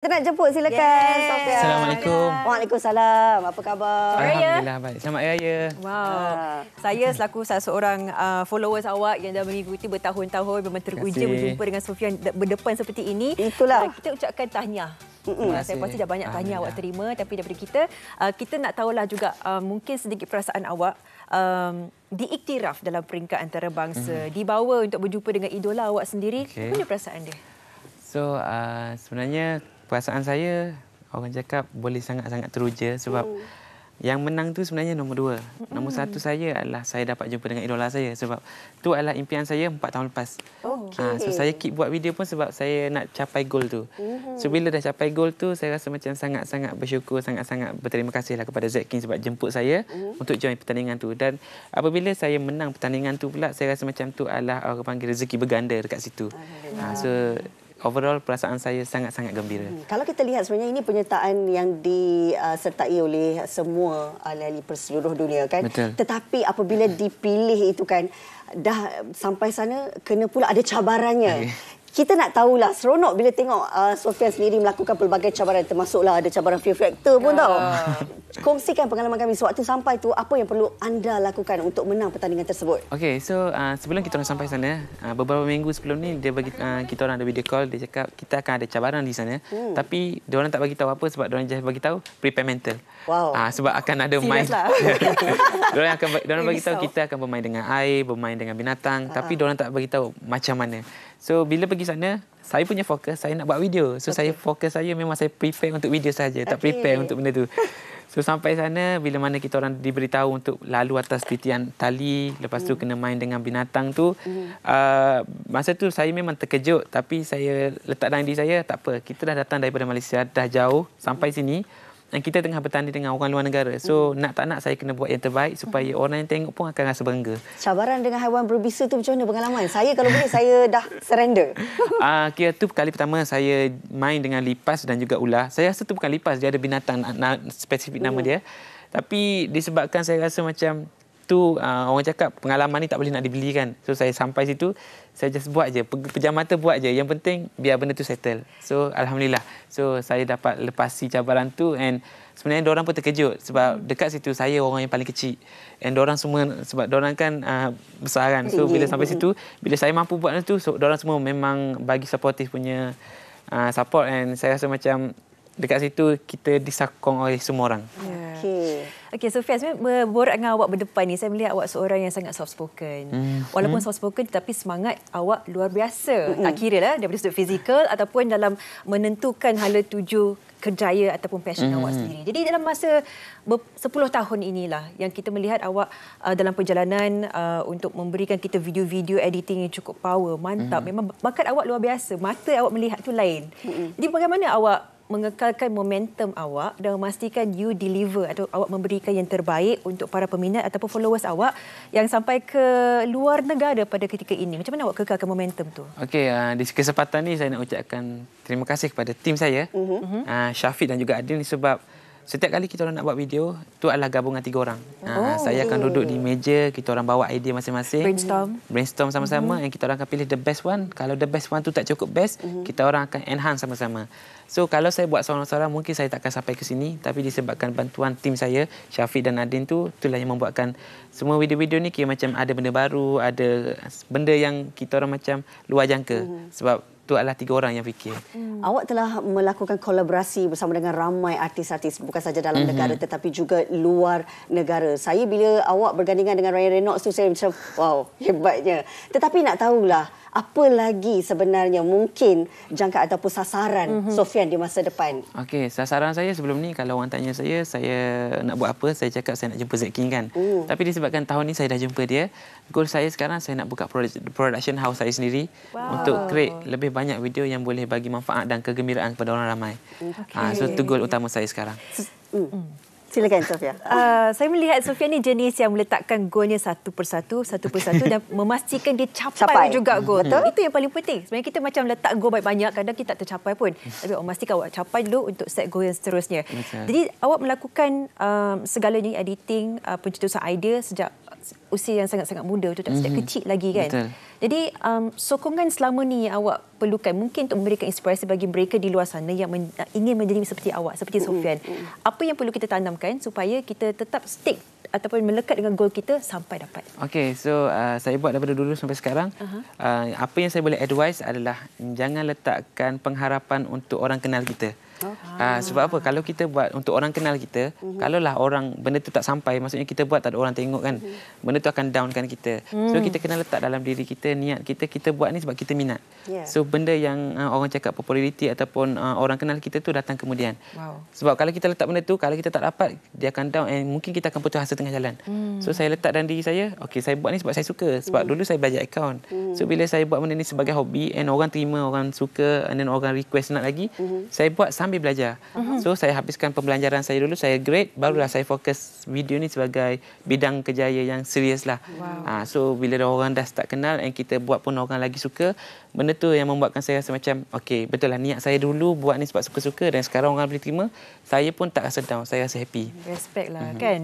Kita nak jemput, silakan. Sofia. Assalamualaikum. Waalaikumsalam. Apa khabar? Alhamdulillah baik. Selamat Hari Raya. Wow. Saya selaku salah seorang followers awak yang dah mengikuti bertahun-tahun memang teruja berjumpa dengan Sofia berdepan seperti ini. Itulah. Kita ucapkan tahniah. Saya pasti dah banyak tahniah awak terima, tapi daripada kita nak tahulah juga mungkin sedikit perasaan awak diiktiraf dalam peringkat antarabangsa, dibawa untuk berjumpa dengan idola awak sendiri. Mana perasaan dia? So sebenarnya perasaan saya, orang cakap boleh sangat-sangat teruja sebab yang menang tu sebenarnya nombor 2. Nombor 1 saya adalah saya dapat jumpa dengan idola saya sebab tu adalah impian saya 4 tahun lepas. So saya keep buat video pun sebab saya nak capai goal tu. So bila dah capai goal tu, saya rasa macam sangat-sangat bersyukur, sangat-sangat berterima kasihlah kepada Zack King sebab jemput saya untuk join pertandingan tu. Dan apabila saya menang pertandingan tu pula, saya rasa macam tu adalah orang panggil rezeki berganda dekat situ. So overall perasaan saya sangat-sangat gembira. Kalau kita lihat sebenarnya ini penyertaan yang disertai oleh semua ahli seluruh dunia kan. Betul. Tetapi apabila dipilih itu kan dah sampai sana kena pula ada cabarannya. Kita nak tahulah seronok bila tengok Sofia sendiri melakukan pelbagai cabaran, termasuklah ada cabaran fear factor pun tahu. Kongsikan pengalaman kami sewaktu sampai tu, apa yang perlu anda lakukan untuk menang pertandingan tersebut. Okay, so sebelum kita orang sampai sana, beberapa minggu sebelum ni dia bagi kita orang ada video call, dia cakap kita akan ada cabaran di sana. Tapi dia orang tak bagi tahu apa sebab dia orang just bagi tahu prepare mental. Wow. Sebab akan ada main. Dia orang bagi tahu kita akan bermain dengan air, bermain dengan binatang, tapi dia orang tak bagi tahu macam mana. So bila pergi sana, saya punya fokus saya nak buat video. So saya fokus saya memang saya prepare untuk video saja, tak prepare untuk benda tu. So sampai sana bila mana kita orang diberitahu untuk lalu atas titian tali, lepas tu kena main dengan binatang tu. Masa tu saya memang terkejut, tapi saya letak dalam diri saya tak apa. Kita dah datang daripada Malaysia, dah jauh sampai sini. Dan kita tengah bertanding dengan orang luar negara. So nak tak nak saya kena buat yang terbaik supaya orang yang tengok pun akan rasa bangga. Cabaran dengan haiwan berbisa tu macam mana pengalaman? Saya kalau boleh saya dah surrender. Kira tu kali pertama saya main dengan lipas dan juga ular. Saya rasa tu bukan lipas, dia ada binatang spesifik nama dia. Tapi disebabkan saya rasa macam tu orang cakap pengalaman ni tak boleh nak dibeli kan. So saya sampai situ, saya just buat je, pejam mata buat je. Yang penting biar benda tu settle. So alhamdulillah. So saya dapat lepasi cabaran tu, and sebenarnya diorang pun terkejut sebab dekat situ saya orang yang paling kecil. And diorang semua sebab diorang kan besar kan. So bila sampai situ, bila saya mampu buat itu, so diorang semua memang bagi supportive punya support, and saya rasa macam dekat situ kita disokong oleh semua orang. Okey, Sofia, sebenarnya berborak dengan awak berdepan ni, saya melihat awak seorang yang sangat soft spoken. Walaupun soft spoken, tetapi semangat awak luar biasa. Tak kira lah daripada sudut fizikal ataupun dalam menentukan hala tuju kerjaya ataupun passion awak sendiri. Jadi dalam masa 10 tahun inilah yang kita melihat awak dalam perjalanan untuk memberikan kita video-video editing yang cukup power, mantap. Memang bakat awak luar biasa. Mata awak melihat tu lain. Jadi bagaimana awak mengekalkan momentum awak dan memastikan you deliver atau awak memberikan yang terbaik untuk para peminat ataupun followers awak yang sampai ke luar negara pada ketika ini? Macam mana awak kekalkan momentum tu? Okey, di kesempatan ni saya nak ucapkan terima kasih kepada tim saya, Syafiq dan juga Adil, sebab setiap kali kita orang nak buat video, tu adalah gabungan 3 orang. Saya akan duduk di meja, kita orang bawa idea masing-masing. Brainstorm sama-sama, dan kita orang akan pilih the best one. Kalau the best one tu tak cukup best, kita orang akan enhance sama-sama. So kalau saya buat seorang-seorang, mungkin saya tak akan sampai ke sini. Tapi disebabkan bantuan tim saya, Syafiq dan Adin tu, itulah yang membuatkan semua video-video ni kira macam ada benda baru, ada benda yang kita orang macam luar jangka. Sebab itu adalah 3 orang yang fikir. Awak telah melakukan kolaborasi bersama dengan ramai artis-artis, bukan saja dalam negara tetapi juga luar negara. Saya bila awak bergandingan dengan Ryan Reynolds tu, saya macam wow, hebatnya. Tetapi nak tahulah, apa lagi sebenarnya mungkin jangka ataupun sasaran Sofian di masa depan? Okey, sasaran saya sebelum ni kalau orang tanya saya nak buat apa, saya cakap saya nak jumpa Zack King kan. Tapi disebabkan tahun ni saya dah jumpa dia, goal saya sekarang saya nak buka production house saya sendiri untuk create lebih banyak video yang boleh bagi manfaat dan kegembiraan kepada orang ramai. So itu goal utama saya sekarang. Silakan Sofia. Saya melihat Sofia ni jenis yang meletakkan goalnya satu persatu dan memastikan dia capai juga goal. Itu yang paling penting. Sebenarnya kita macam letak goal banyak-banyak, kadang kita tak tercapai pun. Tapi awak memastikan awak capai dulu untuk set goal yang seterusnya. Jadi awak melakukan segalanya, editing, pencetusan idea sejak usia yang sangat-sangat muda, tu sejak kecil lagi kan. Betul. Jadi sokongan selama ni yang awak perlukan mungkin untuk memberikan inspirasi bagi mereka di luar sana yang ingin menjadi seperti awak, seperti Sofian. Apa yang perlu kita tanamkan supaya kita tetap stick ataupun melekat dengan goal kita sampai dapat? Okay, so saya buat daripada dulu sampai sekarang. Apa yang saya boleh advise adalah jangan letakkan pengharapan untuk orang kenal kita. Sebab apa? Kalau kita buat untuk orang kenal kita, kalaulah benda tu tak sampai, maksudnya kita buat tak ada orang tengok kan, benda tu akan downkan kita. So kita kena letak dalam diri kita, niat kita buat ni sebab kita minat. So benda yang orang cakap populariti ataupun orang kenal kita tu datang kemudian. Sebab kalau kita letak benda tu, kalau kita tak dapat, dia akan down and mungkin kita akan putus asa tengah jalan. So saya letak dalam diri saya, okay, saya buat ni sebab saya suka. Sebab dulu saya belajar account. So bila saya buat benda ni sebagai hobi and orang terima, orang suka and then orang request nak lagi, saya buat sambil belajar. So saya habiskan pembelajaran saya dulu, saya grade, barulah saya fokus video ni sebagai bidang kerjaya yang serius lah. So bila orang dah start kenal and kita buat pun orang lagi suka, benda tu yang membuatkan saya rasa macam okay, betul lah niat saya dulu buat ni sebab suka-suka dan sekarang orang boleh terima, saya pun tak rasa down, saya rasa happy. Respect lah kan.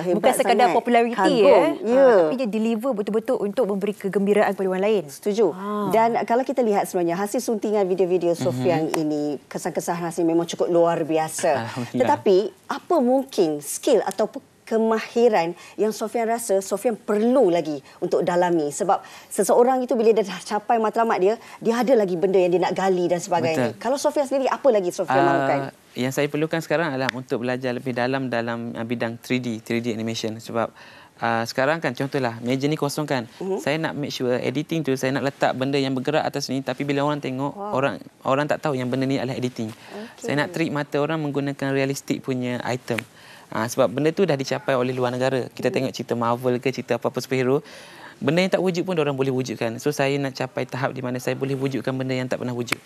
Bukan sekadar populariti tapi dia deliver betul-betul untuk memberi kegembiraan kepada orang lain. Setuju. Dan kalau kita lihat sebenarnya hasil suntingan video-video Sofian ini, kesan-kesan rasanya memang cukup luar biasa. Tetapi apa mungkin skill atau kemahiran yang Sofian rasa Sofian perlu lagi untuk dalami, sebab seseorang itu bila dia dah capai matlamat dia ada lagi benda yang dia nak gali dan sebagainya. Betul. Kalau Sofian sendiri, apa lagi Sofian mahukan? Yang saya perlukan sekarang adalah untuk belajar lebih dalam bidang 3D animation. Sebab sekarang kan contohlah meja ni kosong kan, saya nak make sure editing tu saya nak letak benda yang bergerak atas ni, tapi bila orang tengok, orang tak tahu yang benda ni adalah editing. Saya nak trick mata orang menggunakan realistik punya item. Sebab benda tu dah dicapai oleh luar negara. Kita tengok cerita Marvel ke cerita apa-apa superhero, benda yang tak wujud pun orang boleh wujudkan. So saya nak capai tahap di mana saya boleh wujudkan benda yang tak pernah wujud.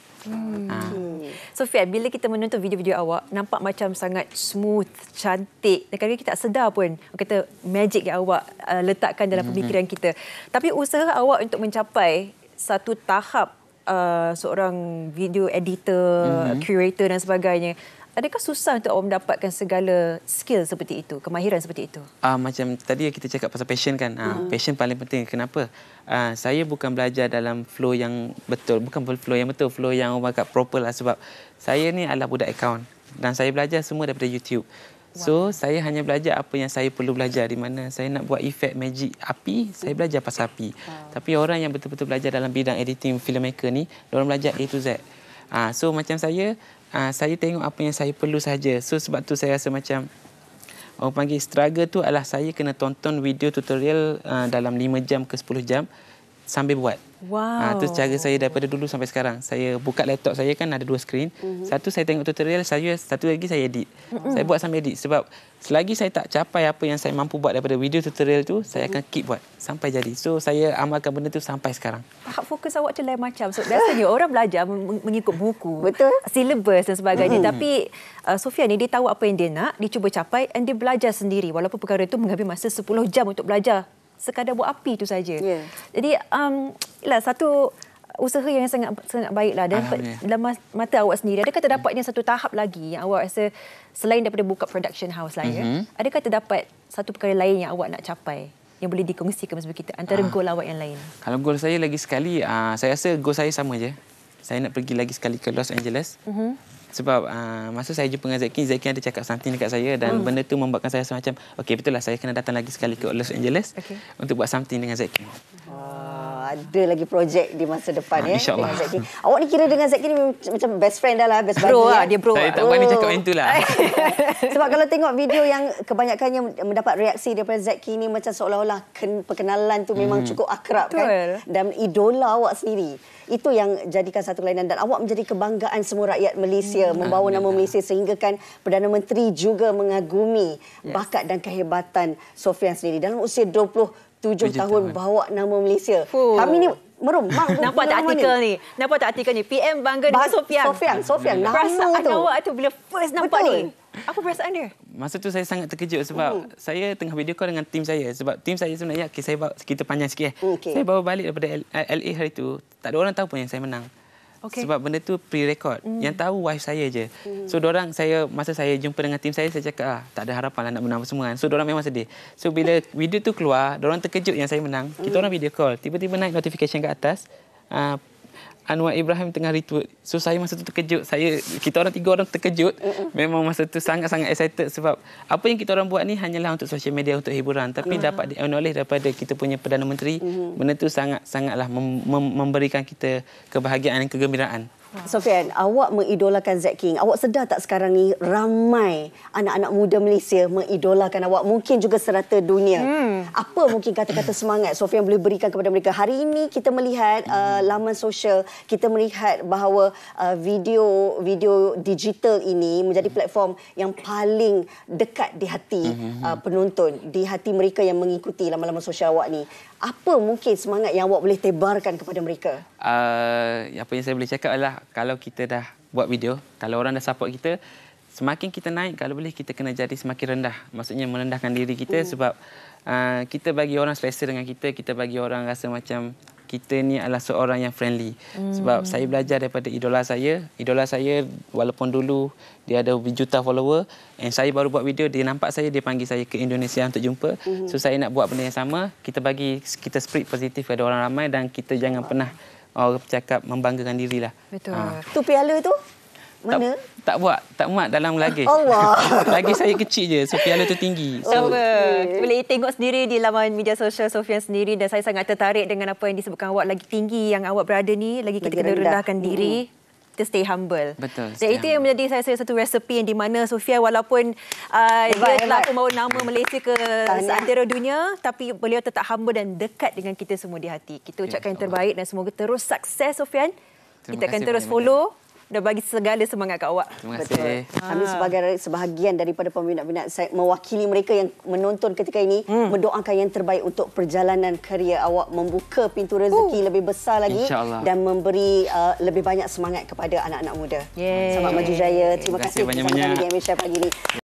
Sofian, bila kita menonton video-video awak, nampak macam sangat smooth, cantik. Dan kadang-kadang kita tak sedar pun kata magic yang awak letakkan dalam pemikiran kita. Tapi usaha awak untuk mencapai satu tahap seorang video editor, curator dan sebagainya, adakah susah untuk awak mendapatkan segala skill seperti itu, kemahiran seperti itu? Macam tadi kita cakap pasal passion kan. Passion paling penting. Kenapa? Saya bukan belajar dalam flow yang betul. Bukan flow yang betul. Flow yang orang cakap proper lah. Sebab saya ni adalah budak account. Dan saya belajar semua daripada YouTube. So, saya hanya belajar apa yang saya perlu belajar. Di mana saya nak buat efek magic api, saya belajar pasal api. Tapi orang yang betul-betul belajar dalam bidang editing filmmaker ni, diorang belajar A to Z. So, macam saya tengok apa yang saya perlu saja. So sebab tu saya rasa macam orang panggil struggle tu adalah saya kena tonton video tutorial dalam 5 jam ke 10 jam sambil buat. Itu cara saya daripada dulu sampai sekarang. Saya buka laptop saya kan ada 2 skrin. Satu saya tengok tutorial, satu lagi saya edit. Saya buat sambil edit sebab selagi saya tak capai apa yang saya mampu buat daripada video tutorial tu, saya akan keep buat sampai jadi. So saya amalkan benda tu sampai sekarang. Tahap fokus awak tu lain macam. So biasanya orang belajar mengikut buku, silibus dan sebagainya. Tapi Sofian ni dia tahu apa yang dia nak, dia cuba capai dan dia belajar sendiri walaupun perkara itu mengambil masa 10 jam untuk belajar. Sekadar buat api tu saja. Jadi satu usaha yang sangat baiklah. Dan dalam mata awak sendiri, adakah terdapatnya satu tahap lagi yang awak rasa selain daripada buka production house lah adakah terdapat satu perkara lain yang awak nak capai yang boleh dikongsikan bersama kita antara gol awak yang lain? Kalau gol saya lagi sekali, saya rasa gol saya sama je. Saya nak pergi lagi sekali ke Los Angeles. Sebab masa saya jumpa dengan Zaki ada cakap something dekat saya dan benda tu membuatkan saya rasa macam okey, betul lah saya kena datang lagi sekali ke Los Angeles untuk buat something dengan Zaki. Ada lagi projek di masa depan InsyaAllah. dengan Zaki. Awak ni kira dengan Zaki ni macam best friend dah lah, best buddy. Dia bro. Saya tak berani cakap macam itulah. Sebab kalau tengok video yang kebanyakannya mendapat reaksi daripada Zaki ni macam seolah-olah perkenalan tu memang cukup akrab kan. Dan idola awak sendiri. Itu yang jadikan satu kelainan dan awak menjadi kebanggaan semua rakyat Malaysia, membawa nama Malaysia sehingga kan Perdana Menteri juga mengagumi bakat dan kehebatan Sofian sendiri dalam usia 27 tahun bawa nama Malaysia. Kami ni meremang. Nampak tak artikel ni? PM bangga dengan Sofian. Nama perasaan tu. awak tu bila first nampak ni. Apa perasaan dia? Masa tu saya sangat terkejut sebab saya tengah video call dengan tim saya. Sebab tim saya sebenarnya, kita panjang sikit. Saya bawa balik daripada LA hari tu. Tak ada orang tahu pun yang saya menang. Okey. Sebab benda tu pre-record. Yang tahu wife saya je. So masa saya jumpa dengan tim saya cakap tak ada harapan lah nak menang semua kan. So diorang memang sedih. So bila video tu keluar, diorang terkejut yang saya menang. Kita orang video call. Tiba-tiba naik notification ke atas. Anwar Ibrahim tengah retweet. So saya masa tu terkejut. Kita orang 3 orang terkejut. Memang masa tu sangat-sangat excited sebab apa yang kita orang buat ni hanyalah untuk social media, untuk hiburan. Tapi dapat di-acknowledge daripada kita punya Perdana Menteri. Benda tu sangatlah memberikan kita kebahagiaan dan kegembiraan. Sofian, awak mengidolakan Zack King. Awak sedar tak sekarang ni ramai anak-anak muda Malaysia mengidolakan awak, mungkin juga serata dunia. Apa mungkin kata-kata semangat Sofian boleh berikan kepada mereka? Hari ini kita melihat laman sosial, kita melihat bahawa video digital ini menjadi platform yang paling dekat di hati penonton, di hati mereka yang mengikuti laman-laman sosial awak ni. Apa mungkin semangat yang awak boleh tebarkan kepada mereka? Apa yang saya boleh cakap adalah kalau kita dah buat video, kalau orang dah support kita, semakin kita naik, kalau boleh kita kena jadi semakin rendah. Maksudnya merendahkan diri kita sebab kita bagi orang selesa dengan kita bagi orang rasa macam kita ni adalah seorang yang friendly. Sebab saya belajar daripada idola saya. Idola saya walaupun dulu dia ada juta follower, and saya baru buat video, dia nampak saya, dia panggil saya ke Indonesia untuk jumpa. So saya nak buat benda yang sama, kita spread positif kepada orang ramai dan kita jangan pernah orang bercakap membanggakan dirilah. Betul. Tu piala tu mana? Tak muat dalam lagi. Allah. Lagi saya kecil je, so piala tu tinggi. So, boleh tengok sendiri di laman media sosial Sofian sendiri, dan saya sangat tertarik dengan apa yang disebutkan awak. Lagi tinggi yang awak berada ni, lagi kita kena rendahkan diri. Kita stay humble. Betul. Dan itu yang menjadi saya satu resepi yang di mana Sofian walaupun dia telah membawa nama Malaysia ke seantero dunia, tapi beliau tetap humble dan dekat dengan kita semua di hati. Kita ucapkan yang terbaik dan semoga terus sukses Sofian. Kita akan terus follow dan bagi segala semangat kat awak. Terima kasih. Kami sebagai sebahagian daripada peminat-peminat, saya mewakili mereka yang menonton ketika ini, mendoakan yang terbaik untuk perjalanan kerjaya awak, membuka pintu rezeki lebih besar lagi dan memberi lebih banyak semangat kepada anak-anak muda. Selamat maju jaya. Terima kasih bersama kami di Malaysia pagi ini.